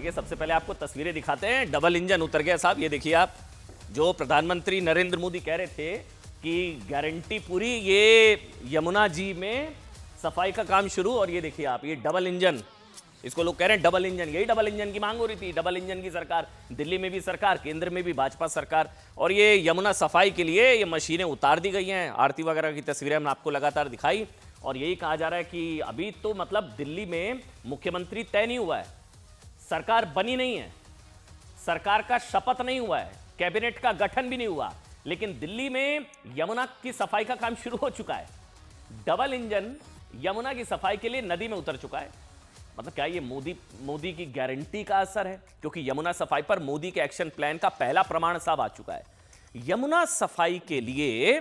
देखिए सबसे पहले आपको तस्वीरें दिखाते हैं। डबल इंजन उतर गया साहब, ये देखिए आप। जो प्रधानमंत्री नरेंद्र मोदी कह रहे थे कि गारंटी पूरी, ये यमुना जी में सफाई का काम शुरू, और ये देखिए आप, ये डबल इंजन, इसको लोग कह रहे हैं डबल इंजन। यही डबल इंजन की मांग हो रही थी, डबल इंजन की सरकार, दिल्ली में भी सरकार, केंद्र में भी भाजपा सरकार। और ये यमुना सफाई के लिए ये मशीनें उतार दी गई हैं। आरती वगैरह की तस्वीरें हमने आपको लगातार दिखाई, और यही कहा जा रहा है कि अभी तो मतलब दिल्ली में मुख्यमंत्री तय नहीं हुआ है, सरकार बनी नहीं है, सरकार का शपथ नहीं हुआ है, कैबिनेट का गठन भी नहीं हुआ, लेकिन दिल्ली में यमुना की सफाई का काम शुरू हो चुका है। डबल इंजन यमुना की सफाई के लिए नदी में उतर चुका है। मतलब क्या ये मोदी की गारंटी का असर है? क्योंकि यमुना सफाई पर मोदी के एक्शन प्लान का पहला प्रमाण साहब आ चुका है। यमुना सफाई के लिए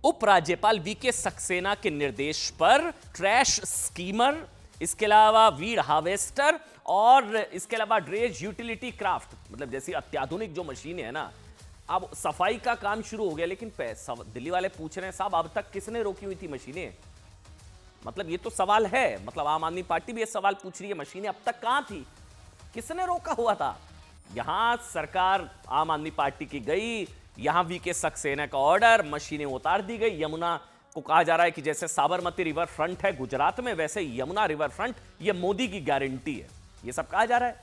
उपराज्यपाल वीके सक्सेना के निर्देश पर ट्रैश स्कीमर, इसके अलावा वीड हार्वेस्टर, और इसके अलावा ड्रेज यूटिलिटी क्राफ्ट, मतलब जैसी अत्याधुनिक जो मशीनें हैं ना, अब सफाई का काम शुरू हो गया। लेकिन दिल्ली वाले पूछ रहे हैं साहब, अब तक किसने रोकी हुई थी मशीनें? मतलब ये तो सवाल है, मतलब आम आदमी पार्टी भी ये सवाल पूछ रही है, मशीनें अब तक कहां थी, किसने रोका हुआ था? यहां सरकार आम आदमी पार्टी की गई, यहां वीके सक्सेना का ऑर्डर, मशीनें उतार दी गई। यमुना को कहा जा रहा है कि जैसे साबरमती रिवर फ्रंट है गुजरात में, वैसे यमुना रिवर फ्रंट ये मोदी की गारंटी है, ये सब कहा जा रहा है।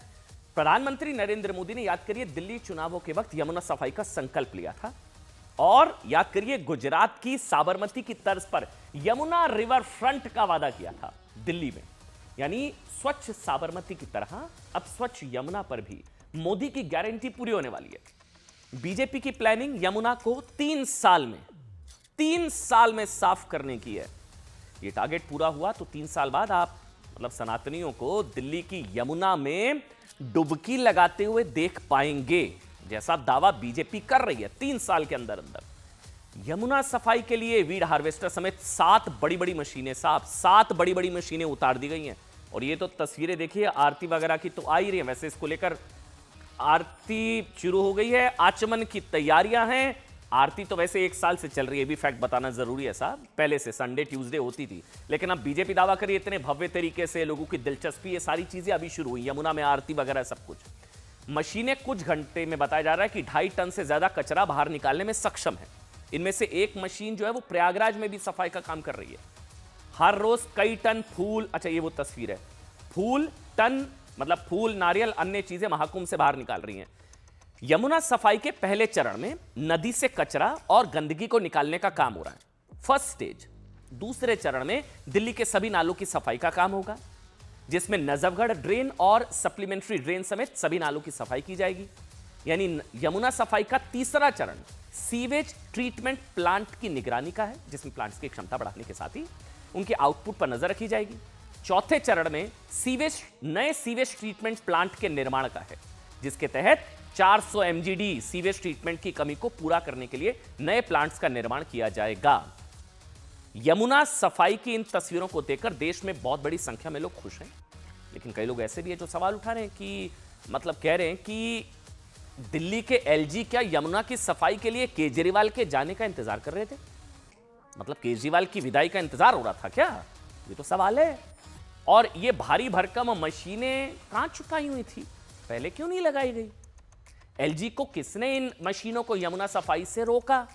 प्रधानमंत्री नरेंद्र मोदी ने, याद करिए, दिल्ली चुनावों के वक्त यमुना सफाई का संकल्प लिया था, और याद करिए गुजरात की साबरमती की तर्ज पर यमुना रिवर फ्रंट का वादा किया था दिल्ली में। यानी स्वच्छ साबरमती की तरह अब स्वच्छ यमुना पर भी मोदी की गारंटी पूरी होने वाली है। बीजेपी की प्लानिंग यमुना को 3 साल में साफ करने की है। ये टारगेट पूरा हुआ तो 3 साल बाद आप, मतलब सनातनियों को, दिल्ली की यमुना में डुबकी लगाते हुए देख पाएंगे, जैसा दावा बीजेपी कर रही है। 3 साल के अंदर अंदर यमुना सफाई के लिए वीड हार्वेस्टर समेत 7 बड़ी बड़ी मशीनें, साहब 7 बड़ी बड़ी मशीनें उतार दी गई हैं। और ये तो तस्वीरें देखिए, आरती वगैरह की तो आ ही रही है। वैसे इसको लेकर आरती शुरू हो गई है, आचमन की तैयारियां हैं। आरती तो वैसे 1 साल से चल रही है, भी फैक्ट बताना जरूरी है साहब, पहले से संडे ट्यूसडे होती थी, लेकिन अब बीजेपी दावा करिए इतने भव्य तरीके से, लोगों की दिलचस्पी, ये सारी चीजें अभी शुरू हुई, यमुना में आरती वगैरह सब कुछ। मशीनें कुछ घंटे में, बताया जा रहा है कि 2.5 टन से ज्यादा कचरा बाहर निकालने में सक्षम है। इनमें से एक मशीन जो है वो प्रयागराज में भी सफाई का काम कर रही है। हर रोज कई टन फूल, अच्छा ये वो तस्वीर है, फूल टन, मतलब फूल, नारियल, अन्य चीजें महाकुंभ से बाहर निकाल रही हैं। यमुना सफाई के पहले चरण में नदी से कचरा और गंदगी को निकालने का काम हो रहा है, फर्स्ट स्टेज। दूसरे चरण में दिल्ली के सभी नालों की सफाई का काम होगा, जिसमें नजफगढ़ ड्रेन और सप्लीमेंट्री ड्रेन समेत सभी नालों की सफाई की जाएगी। यानी यमुना सफाई का तीसरा चरण सीवेज ट्रीटमेंट प्लांट की निगरानी का है, जिसमें प्लांट्स की क्षमता बढ़ाने के साथ ही उनके आउटपुट पर नजर रखी जाएगी। चौथे चरण में नए सीवेज ट्रीटमेंट प्लांट के निर्माण का है, जिसके तहत 400 MGD सीवेज ट्रीटमेंट की कमी को पूरा करने के लिए नए प्लांट्स का निर्माण किया जाएगा। यमुना सफाई की इन तस्वीरों को देखकर देश में बहुत बड़ी संख्या में लोग खुश हैं, लेकिन कई लोग ऐसे भी हैं जो सवाल उठा रहे हैं कि, मतलब कह रहे हैं कि दिल्ली के LG क्या यमुना की सफाई के लिए केजरीवाल के जाने का इंतजार कर रहे थे? मतलब केजरीवाल की विदाई का इंतजार हो रहा था क्या? ये तो सवाल है। और ये भारी भरकम मशीनें कहां छुपाई हुई थी, पहले क्यों नहीं लगाई गई? LG को किसने इन मशीनों को यमुना सफाई से रोका,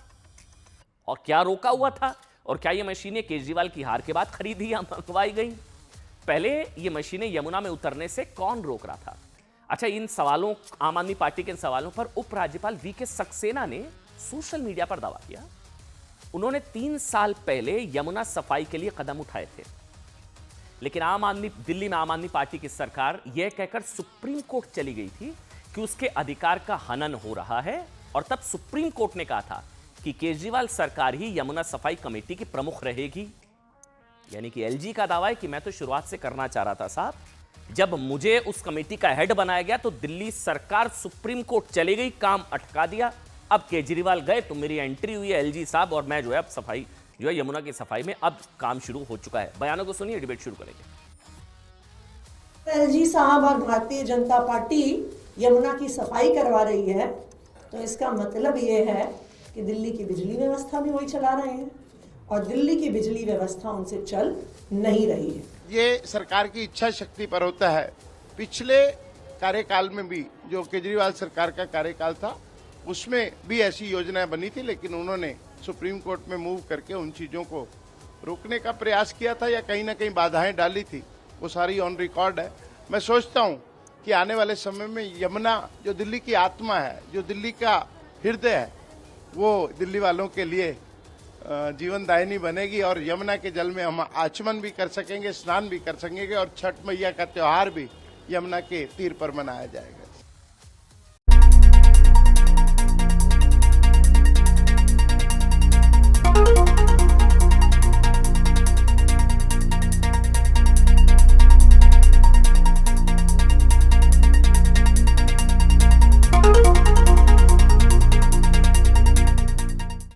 और क्या रोका हुआ था? और क्या ये मशीनें केजरीवाल की हार के बाद खरीदी या मंगवाई गई? पहले ये मशीनें यमुना में उतरने से कौन रोक रहा था? अच्छा, इन सवालों, आम आदमी पार्टी के इन सवालों पर उपराज्यपाल वीके सक्सेना ने सोशल मीडिया पर दावा किया। उन्होंने 3 साल पहले यमुना सफाई के लिए कदम उठाए थे, लेकिन दिल्ली में आम आदमी पार्टी की सरकार यह कहकर सुप्रीम कोर्ट चली गई थी कि उसके अधिकार का हनन हो रहा है, और तब सुप्रीम कोर्ट ने कहा था कि केजरीवाल सरकार ही यमुना सफाई कमेटी की प्रमुख रहेगी। यानी कि LG का दावा है कि मैं तो शुरुआत से करना चाह रहा था साहब, जब मुझे उस कमेटी का हेड बनाया गया तो दिल्ली सरकार सुप्रीम कोर्ट चली गई, काम अटका दिया। अब केजरीवाल गए तो मेरी एंट्री हुई है LG साहब, और मैं जो है अब सफाई जो है यमुना की सफाई में अब काम शुरू हो चुका है। बयानों को सुनिए, डिबेट शुरू करेंगे। LG साहब और भारतीय जनता पार्टी यमुना की सफाई करवा रही है, तो इसका मतलब ये है कि दिल्ली की बिजली व्यवस्था भी वही चला रहे हैं, और दिल्ली की बिजली व्यवस्था उनसे चल नहीं रही है। ये सरकार की इच्छा शक्ति पर होता है। पिछले कार्यकाल में भी, जो केजरीवाल सरकार का कार्यकाल था, उसमें भी ऐसी योजनाएं बनी थी, लेकिन उन्होंने सुप्रीम कोर्ट में मूव करके उन चीज़ों को रोकने का प्रयास किया था या कहीं ना कहीं बाधाएं डाली थी। वो सारी ऑन रिकॉर्ड है। मैं सोचता हूँ कि आने वाले समय में यमुना जो दिल्ली की आत्मा है, जो दिल्ली का हृदय है, वो दिल्ली वालों के लिए जीवनदायिनी बनेगी और यमुना के जल में हम आचमन भी कर सकेंगे, स्नान भी कर सकेंगे और छठ मैया का त्योहार भी यमुना के तीर पर मनाया जाएगा।